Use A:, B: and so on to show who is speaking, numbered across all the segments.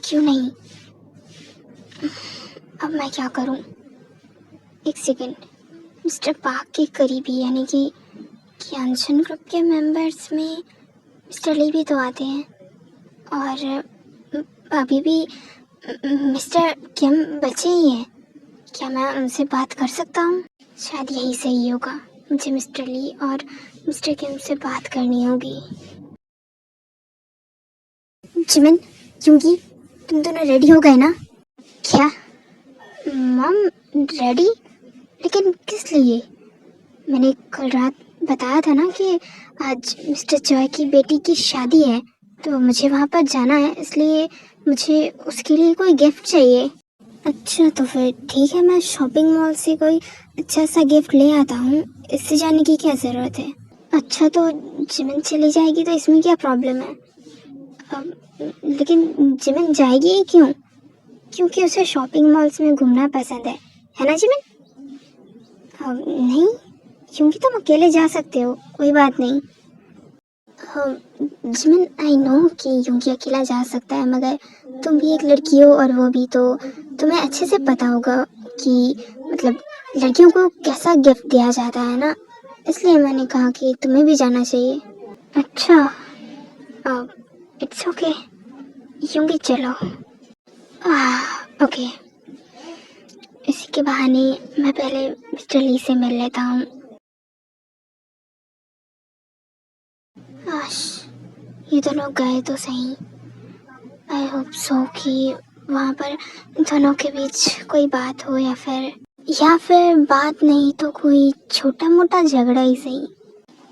A: क्यों नहीं? अब मैं क्या करूं? एक सेकंड। मिस्टर पार्क के करीबी यानी कि अनशन ग्रुप के मेंबर्स में मिस्टर ली भी तो आते हैं, और अभी भी मिस्टर किम बचे ही हैं। क्या मैं उनसे बात कर सकता हूँ? शायद यही सही होगा। मुझे मिस्टर ली और मिस्टर किम से बात करनी होगी। जिमिन, यूंगी, तुम दोनों रेडी हो गए ना? क्या? मम, रेडी? लेकिन किस लिए? मैंने कल रात बताया था ना कि आज मिस्टर जॉय की बेटी की शादी है, तो मुझे वहाँ पर जाना है, इसलिए मुझे उसके लिए कोई गिफ्ट चाहिए। अच्छा, तो फिर ठीक है, मैं शॉपिंग मॉल से कोई अच्छा सा गिफ्ट ले आता हूँ। इससे जाने की क्या ज़रूरत है? अच्छा, तो जिमिन चली जाएगी तो इसमें क्या प्रॉब्लम है? लेकिन जिमिन जाएगी ही क्यों? क्योंकि उसे शॉपिंग मॉल्स में घूमना पसंद है ना जिमिन? नहीं, क्योंकि तुम अकेले जा सकते हो, कोई बात नहीं। जिमिन, आई नो कि यूंगी अकेला जा सकता है, मगर तुम भी एक लड़की हो और वो भी, तो तुम्हें अच्छे से पता होगा कि मतलब लड़कियों को कैसा गिफ्ट दिया जाता है ना, इसलिए मैंने कहा कि तुम्हें भी जाना चाहिए। अच्छा, इट्स ओके, यूंगी चलो। ओके, इसी के बहाने मैं पहले मिस्टर ली से मिल लेता हूँ। आश, ये दोनों गए तो सही। आई होप सो कि वहाँ पर इन दोनों के बीच कोई बात हो, या फिर बात नहीं तो कोई छोटा मोटा झगड़ा ही सही।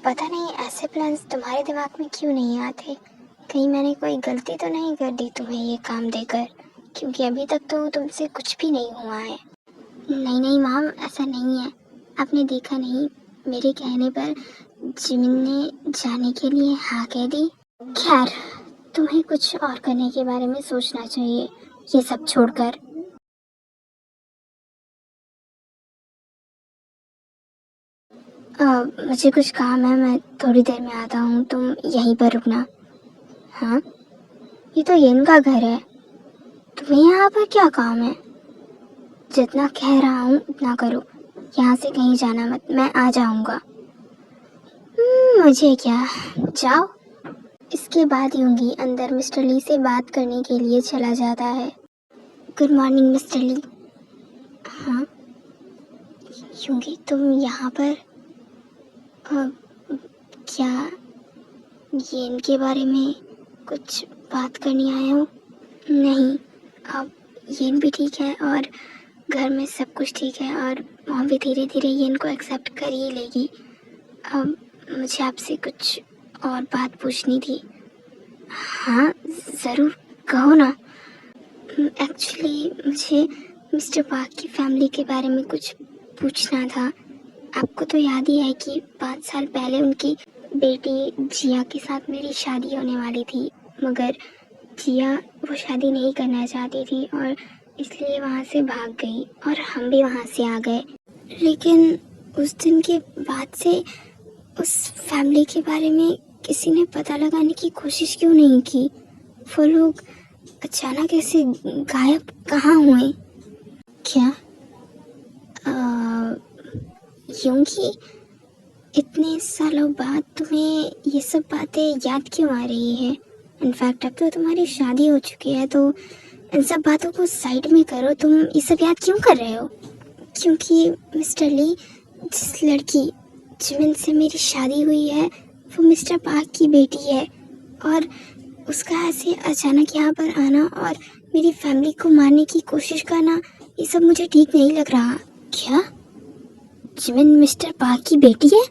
A: पता नहीं ऐसे प्लान्स तुम्हारे दिमाग में क्यों नहीं आते? कहीं मैंने कोई गलती तो नहीं कर दी तुम्हें ये काम देकर? क्योंकि अभी तक तो तुमसे कुछ भी नहीं हुआ है। नहीं नहीं माम, ऐसा नहीं है। आपने देखा नहीं, मेरे कहने पर जिमिन ने जाने के लिए हाँ कह दी। खैर, तुम्हें कुछ और करने के बारे में सोचना चाहिए, ये सब छोड़कर। मुझे कुछ काम है, मैं थोड़ी देर में आता हूँ, तुम यहीं पर रुकना। हाँ, ये तो येन का घर है, तुम्हें यहाँ पर क्या काम है? जितना कह रहा हूँ उतना करो, यहाँ से कहीं जाना मत, मैं आ जाऊँगा। मुझे क्या, जाओ। इसके बाद यूंगी अंदर मिस्टर ली से बात करने के लिए चला जाता है। गुड मॉर्निंग मिस्टर ली। हाँ यूंगी, तुम यहाँ पर क्या ये इनके बारे में कुछ बात करने आए हो? नहीं, अब ये भी ठीक है और घर में सब कुछ ठीक है, और मॉम भी धीरे धीरे ये इनको एक्सेप्ट कर ही लेगी। अब मुझे आपसे कुछ और बात पूछनी थी। हाँ ज़रूर, कहो ना। एक्चुअली मुझे मिस्टर पार्क की फैमिली के बारे में कुछ पूछना था। आपको तो याद ही है कि 5 साल पहले उनकी बेटी जिया के साथ मेरी शादी होने वाली थी, मगर जिया वो शादी नहीं करना चाहती थी और इसलिए वहाँ से भाग गई, और हम भी वहाँ से आ गए। लेकिन उस दिन के बाद से उस फैमिली के बारे में किसी ने पता लगाने की कोशिश क्यों नहीं की? वो लोग अचानक ऐसे गायब कहाँ हुए? क्या? यूंगी, इतने सालों बाद तुम्हें ये सब बातें याद क्यों आ रही है? इनफैक्ट अब तो तुम्हारी शादी हो चुकी है, तो इन सब बातों को साइड में करो। तुम ये सब याद क्यों कर रहे हो? क्योंकि मिस्टर ली, जिस लड़की जिमिन से मेरी शादी हुई है वो मिस्टर पार्क की बेटी है, और उसका ऐसे अचानक यहाँ पर आना और मेरी फैमिली को मारने की कोशिश करना, ये सब मुझे ठीक नहीं लग रहा। क्या? जिमिन मिस्टर पार्क की बेटी है?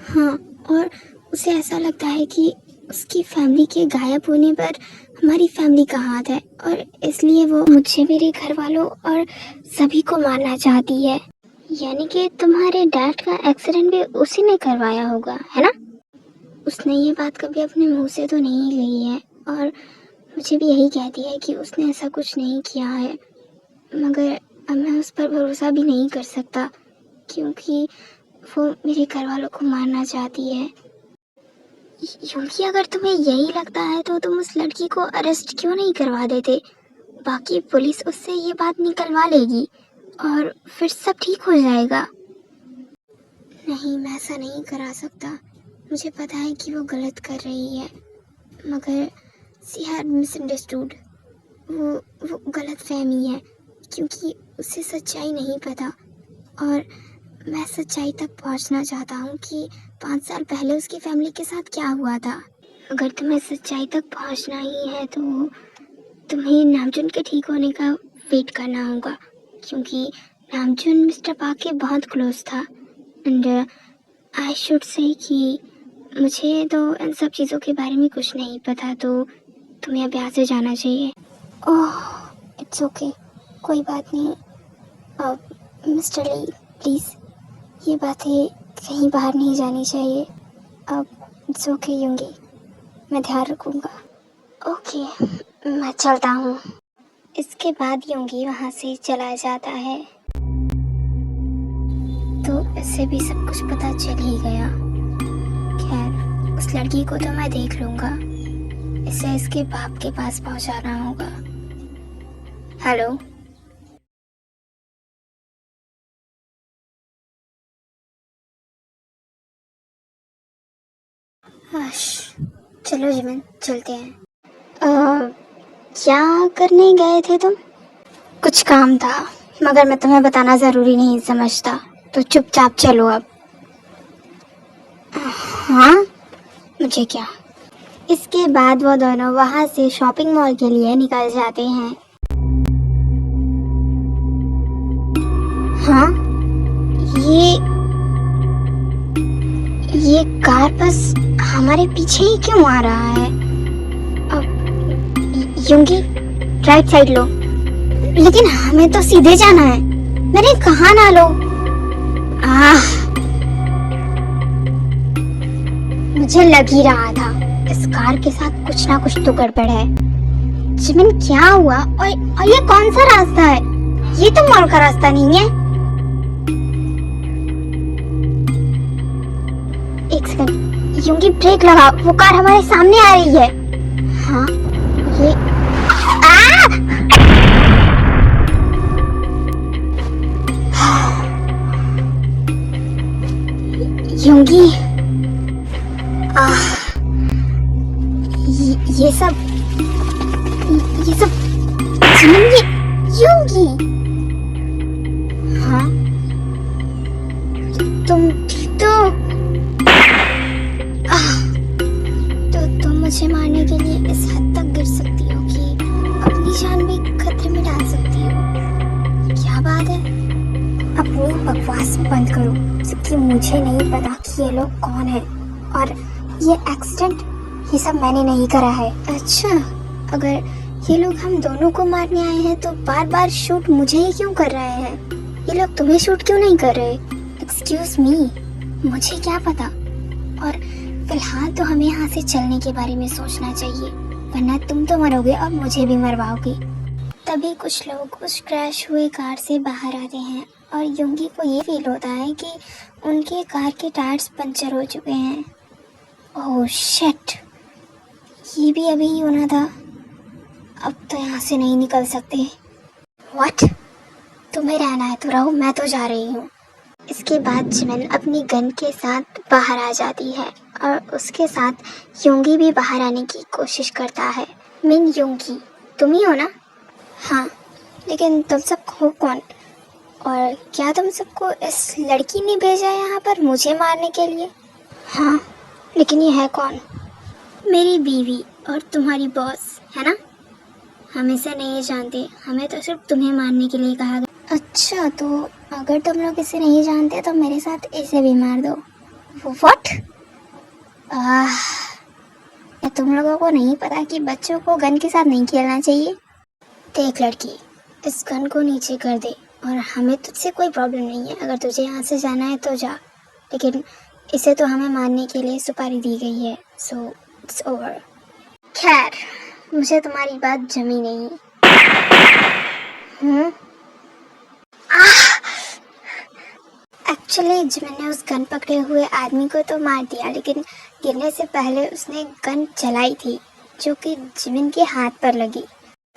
A: हाँ, और उसे ऐसा लगता है कि उसकी फैमिली के गायब होने पर हमारी फैमिली का हाथ है, और इसलिए वो मुझे, मेरे घर वालों और सभी को मारना चाहती है। यानी कि तुम्हारे डैड का एक्सीडेंट भी उसी ने करवाया होगा, है ना? उसने ये बात कभी अपने मुंह से तो नहीं ली है, और मुझे भी यही कहती है कि उसने ऐसा कुछ नहीं किया है, मगर अब मैं उस पर भरोसा भी नहीं कर सकता क्योंकि वो मेरे घर वालों को मारना चाहती है। क्योंकि अगर तुम्हें यही लगता है तो तुम उस लड़की को अरेस्ट क्यों नहीं करवा देते? बाकी पुलिस उससे ये बात निकलवा लेगी और फिर सब ठीक हो जाएगा। नहीं, मैं ऐसा नहीं करा सकता। मुझे पता है कि वो गलत कर रही है, मगर शी हैड मिसअंडरस्टूड। वो गलत फहमी है क्योंकि उसे सच्चाई नहीं पता, और मैं सच्चाई तक पहुंचना चाहता हूं कि 5 साल पहले उसकी फैमिली के साथ क्या हुआ था। अगर तुम्हें सच्चाई तक पहुंचना ही है तो तुम्हें नामजुन के ठीक होने का वेट करना होगा, क्योंकि नामजुन मिस्टर पाक के बहुत क्लोज था। एंड आई शुड से कि मुझे तो इन सब चीज़ों के बारे में कुछ नहीं पता, तो तुम्हें अब यहाँ से जाना चाहिए। ओह, इट्स ओके, कोई बात नहीं। अब मिस्टर ली, प्लीज़ ये बातें कहीं बाहर नहीं जानी चाहिए। अब इट्स ओके युंगी, मैं ध्यान रखूँगा। ओके, मैं चलता हूँ। इसके बाद युंगी वहाँ से चला जाता है। तो इससे भी सब कुछ पता चल ही गया। खैर, उस लड़की को तो मैं देख लूँगा, इसे इसके बाप के पास पहुँचाना होगा। हेलो, चलो जिमिन, चलते हैं। क्या करने गए थे तुम? कुछ काम था, मगर मैं तुम्हें बताना ज़रूरी नहीं समझता, तो चुपचाप चलो अब। हाँ, मुझे क्या। इसके बाद वो दोनों वहाँ से शॉपिंग मॉल के लिए निकल जाते हैं। हाँ, ये कार बस हमारे पीछे ही क्यों आ रहा है? अब युंगी, राइट साइड लो। लेकिन हमें तो सीधे जाना है। मैंने कहा ना लो। मुझे लग ही रहा था इस कार के साथ कुछ ना कुछ तो गड़बड़ है। जिमिन, क्या हुआ? और ये कौन सा रास्ता है? ये तो मॉल का रास्ता नहीं है। एक सेकंड, युंगी ब्रेक लगा, वो कार हमारे सामने आ रही है। हाँ, ये युंगी, ये सब जिमिन, ये युंगी। हाँ, तुम ठीक तो तुम मुझे मारने के लिए इस हद तक गिर सकती हो कि अपनी जान भी खतरे में डाल सकती हो। क्या बात है? अपनी बकवास बंद करो, क्योंकि मुझे नहीं पता कि ये लोग कौन है, और ये एक्सीडेंट ये सब मैंने नहीं करा है। अच्छा, अगर ये लोग हम दोनों को मारने आए हैं तो बार बार शूट मुझे ही क्यों कर रहे हैं? ये लोग तुम्हें शूट क्यों नहीं कर रहे? एक्सक्यूज मी, मुझे क्या पता। और फिलहाल तो हमें यहाँ से चलने के बारे में सोचना चाहिए, वरना तुम तो मरोगे और मुझे भी मरवाओगे। तभी कुछ लोग उस क्रैश हुए कार से बाहर आते हैं और युंगी को ये फील होता है कि उनके कार के टायर्स पंचर हो चुके हैं। ओह शिट, ये भी अभी ही होना था। अब तो यहाँ से नहीं निकल सकते। व्हाट? तुम्हें रहना है तो रहो, मैं तो जा रही हूँ। इसके बाद जिमिन अपनी गन के साथ बाहर आ जाती है और उसके साथ युंगी भी बाहर आने की कोशिश करता है। मिन युंगी, तुम ही हो ना? हाँ, लेकिन तुम सब हो कौन? और क्या तुम सबको इस लड़की ने भेजा है यहाँ पर मुझे मारने के लिए? हाँ, लेकिन ये है कौन? मेरी बीवी और तुम्हारी बॉस है ना? हम इसे नहीं जानते, हमें तो सिर्फ तुम्हें मारने के लिए कहा गया। अच्छा, तो अगर तुम लोग इसे नहीं जानते तो मेरे साथ इसे भी मार दो। व्हाट? तुम लोगों को नहीं पता कि बच्चों को गन के साथ नहीं खेलना चाहिए? देख लड़की, इस गन को नीचे कर दे, और हमें तुझसे कोई प्रॉब्लम नहीं है। अगर तुझे यहाँ से जाना है तो जा, लेकिन इसे तो हमें मारने के लिए सुपारी दी गई है, सो इट्स ओवर। खैर, मुझे तुम्हारी बात जमी नहीं। एक्चुअली मैंने उस गन पकड़े हुए आदमी को तो मार दिया, लेकिन गिरने से पहले उसने गन चलाई थी जो कि जिमिन के हाथ पर लगी,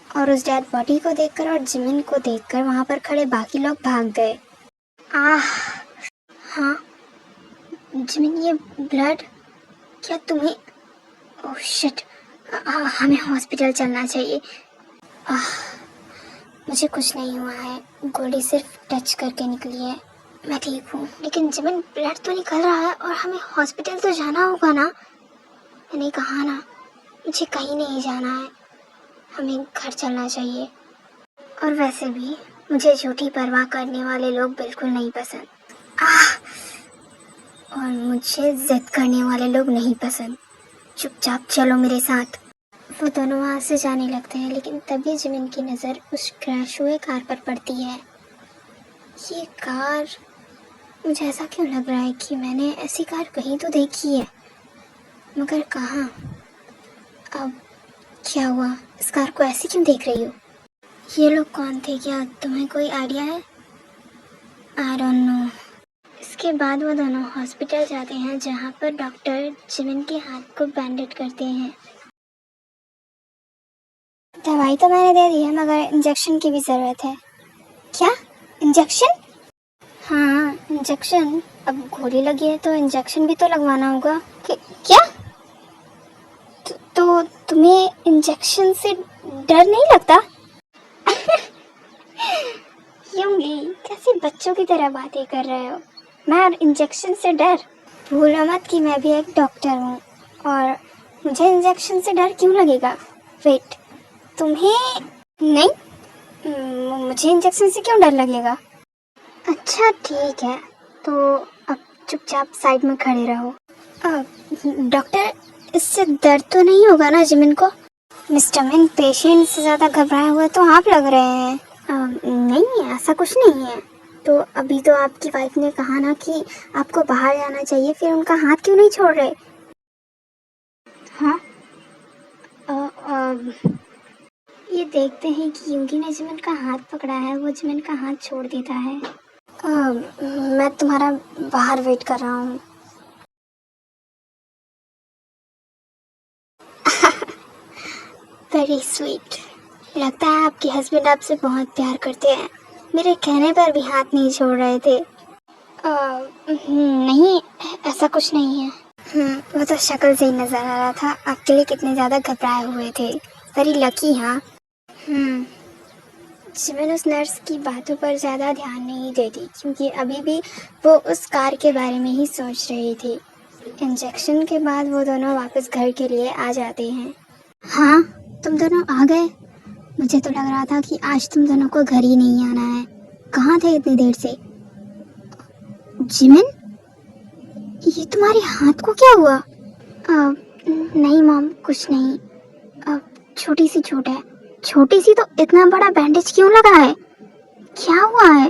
A: और उस डेड बॉडी को देखकर और जिमिन को देखकर वहाँ पर खड़े बाकी लोग भाग गए। आह, हाँ जिमिन, ये ब्लड, क्या तुम्हें, ओह शिट, हमें हॉस्पिटल चलना चाहिए। मुझे कुछ नहीं हुआ है, गोली सिर्फ टच करके निकली है, मैं ठीक हूँ। लेकिन जिमिन, ब्लड तो निकल रहा है और हमें हॉस्पिटल तो जाना होगा ना। मैंने कहा ना, मुझे कहीं नहीं जाना है, हमें घर चलना चाहिए। और वैसे भी मुझे झूठी परवाह करने वाले लोग बिल्कुल नहीं पसंद। और मुझे जिद करने वाले लोग नहीं पसंद। चुपचाप चलो मेरे साथ। वो दोनों वहाँ से जाने लगते हैं, लेकिन तभी जिमिन की नज़र उस क्रैश हुए कार पर पड़ती है। ये कार, मुझे ऐसा क्यों लग रहा है कि मैंने ऐसी कार कहीं तो देखी है, मगर कहाँ। अब क्या हुआ, इस कार को ऐसे क्यों देख रही हो? ये लोग कौन थे, क्या तुम्हें कोई आइडिया है? I don't know. इसके बाद वो दोनों हॉस्पिटल जाते हैं जहाँ पर डॉक्टर जिमिन के हाथ को बैंडेज करते हैं। दवाई तो मैंने दे दी है, मगर इंजेक्शन की भी ज़रूरत है। क्या, इंजेक्शन? हाँ इंजेक्शन, अब गोली लगी है तो इंजेक्शन भी तो लगवाना होगा। क्या? तो तुम्हें इंजेक्शन से डर नहीं लगता? यूंगी, कैसे बच्चों की तरह बातें कर रहे हो? मैं और इंजेक्शन से डर? भूलो मत कि मैं भी एक डॉक्टर हूँ, और मुझे इंजेक्शन से डर क्यों लगेगा? वेट, तुम्हें नहीं, मुझे इंजेक्शन से क्यों डर लगेगा? अच्छा ठीक है, तो अब चुपचाप साइड में खड़े रहो। डॉक्टर, इससे दर्द तो नहीं होगा ना जिमिन को? मिस्टर मिन, पेशेंट से ज़्यादा घबराए हुए तो आप लग रहे हैं। नहीं, ऐसा कुछ नहीं है। तो अभी तो आपकी वाइफ ने कहा ना कि आपको बाहर जाना चाहिए, फिर उनका हाथ क्यों नहीं छोड़ रहे? हाँ, ये देखते हैं कि यूंगी ने जिमिन का हाथ पकड़ा है, वो जिमिन का हाथ छोड़ देता है। मैं तुम्हारा बाहर वेट कर रहा हूँ। Very sweet. लगता है आपके हस्बैंड आपसे बहुत प्यार करते हैं, मेरे कहने पर भी हाथ नहीं छोड़ रहे थे। नहीं, ऐसा कुछ नहीं है। वो तो शक्ल से ही नजर आ रहा था आपके लिए कितने ज़्यादा घबराए हुए थे। Very lucky. हाँ। जिमिन उस नर्स की बातों पर ज़्यादा ध्यान नहीं देती, क्योंकि अभी भी वो उस कार के बारे में ही सोच रही थी। इंजेक्शन के बाद वो दोनों वापस घर के लिए आ जाते हैं। हाँ, तुम दोनों आ गए। मुझे तो लग रहा था कि आज तुम दोनों को घर ही नहीं आना है। कहाँ थे इतनी देर से? जिमिन, ये तुम्हारे हाथ को क्या हुआ? नहीं मॉम, कुछ नहीं। छोटी सी चोट है। छोटी सी तो इतना बड़ा बैंडेज क्यों लगा है? क्या हुआ है?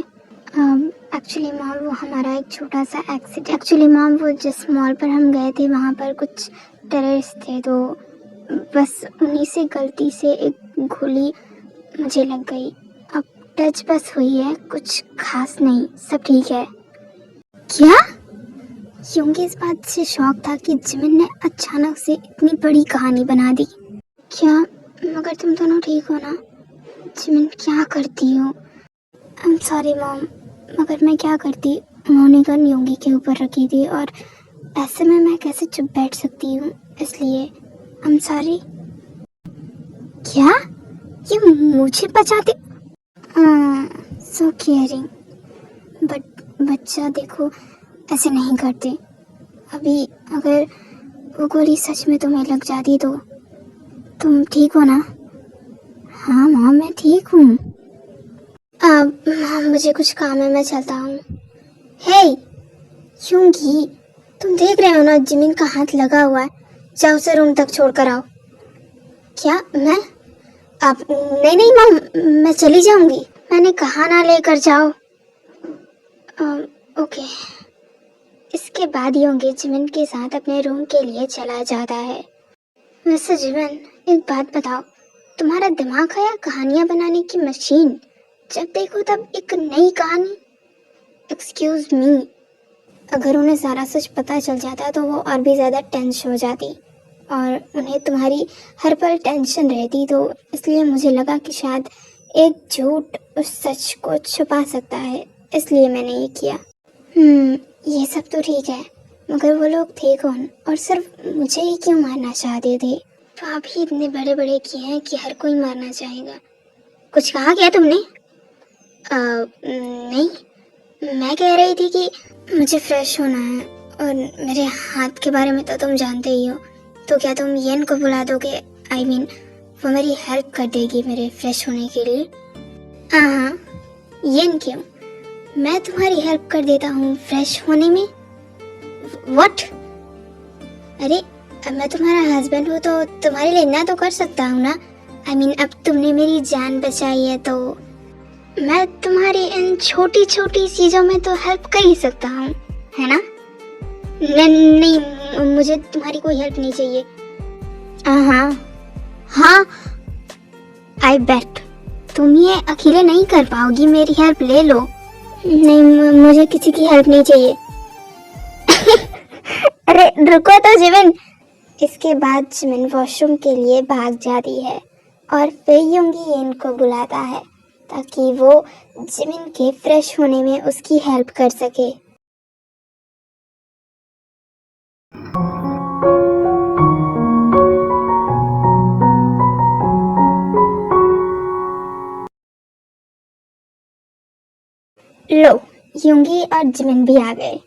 A: एक्चुअली मॉम, वो हमारा एक छोटा सा एक्सीडेंट। एक्चुअली मॉम, वो जिस मॉल पर हम गए थे वहाँ पर कुछ टेररिस्ट थे, तो बस उन्हीं से गलती से एक गोली मुझे लग गई। अब टच बस हुई है, कुछ खास नहीं, सब ठीक है। क्या? यूंगी इस बात से शॉक था कि जिमिन ने अचानक से इतनी बड़ी कहानी बना दी। क्या, मगर तुम दोनों ठीक हो ना? जिमिन, क्या करती हो? आई एम सॉरी मॉम, मगर मैं क्या करती, उन्होंने गन यूंगी के ऊपर रखी थी और ऐसे में मैं कैसे चुप बैठ सकती हूँ, इसलिए आई एम सॉरी। क्या? ये मुझे बचाते? सो केयरिंग, बट बच्चा देखो, ऐसे नहीं करते। अभी अगर वो गोली सच में तुम्हें लग जाती तो तुम ठीक हो ना? हाँ माँ, मैं ठीक हूँ। अब मुझे कुछ काम है, मैं चलता हूँ। हे यूंगी, तुम देख रहे हो ना जिमिन का हाथ लगा हुआ है, जाओ उसे रूम तक छोड़ कर आओ। क्या? मैं? अब नहीं नहीं माँ, मैं चली जाऊंगी, मैंने कहा ना लेकर जाओ। ओके। इसके बाद योंगी जिमिन के साथ अपने रूम के लिए चला जाता है। वैसे जिमिन, एक बात बताओ, तुम्हारा दिमाग है या कहानियां बनाने की मशीन? जब देखो तब एक नई कहानी। एक्सक्यूज मी, अगर उन्हें सारा सच पता चल जाता तो वो और भी ज़्यादा टेंस हो जाती और उन्हें तुम्हारी हर पल टेंशन रहती। तो इसलिए मुझे लगा कि शायद एक झूठ उस सच को छुपा सकता है, इसलिए मैंने ये किया। ये सब तो ठीक है, मगर वो लोग थे कौन और सिर्फ मुझे ही क्यों मारना चाहते थे? तो आप ही इतने बड़े बड़े किए हैं कि हर कोई मारना चाहेगा। कुछ कहा क्या तुमने? नहीं, मैं कह रही थी कि मुझे फ्रेश होना है और मेरे हाथ के बारे में तो तुम जानते ही हो। तो क्या तुम येन को बुला दोगे? I mean, वो मेरी हेल्प कर देगी मेरे फ्रेश होने के लिए। हाँ, येन क्यों? मैं तुम्हारी हेल्प कर देता हूँ फ्रेश होने में। व्हाट? अरे अब मैं तुम्हारा हस्बैंड हूँ तो तुम्हारे लिए इतना तो कर सकता हूँ ना। I mean, अब तुमने मेरी जान बचाई है तो मैं तुम्हारी इन छोटी छोटी चीज़ों में तो हेल्प कर ही सकता हूँ, है ना? नहीं, मुझे तुम्हारी कोई हेल्प नहीं चाहिए। हाँ, आई बेट तुम ये अकेले नहीं कर पाओगी, मेरी हेल्प ले लो। नहीं, मुझे किसी की हेल्प नहीं चाहिए। अरे रुको तो जिमिन। इसके बाद जिमिन वॉशरूम के लिए भाग जाती है और फिर योंगी येन को बुलाता है ताकि वो जिमिन के फ्रेश होने में उसकी हेल्प कर सके। लो, योंगी और जिमिन भी आ गए।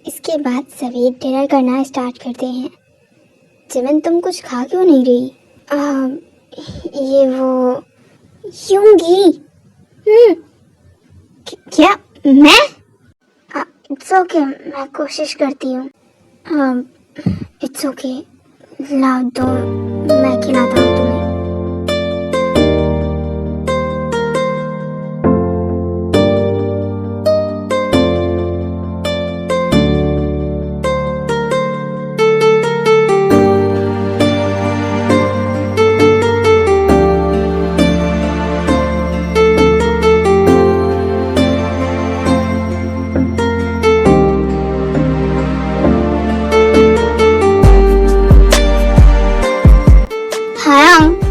A: इसके बाद सभी डिनर करना स्टार्ट करते हैं। जिमिन, तुम कुछ खा क्यों नहीं रही? ये वो योंगी। क्या मैं? इट्स ओके, मैं कोशिश करती हूँ। इट्स ओके, लाओ दो, मैं खिलाता हूँ तुम्हें।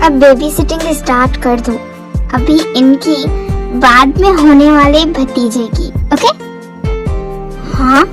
A: अब बेबी सिटिंग स्टार्ट कर दो, अभी इनकी बाद में होने वाले भतीजे की। ओके? हाँ।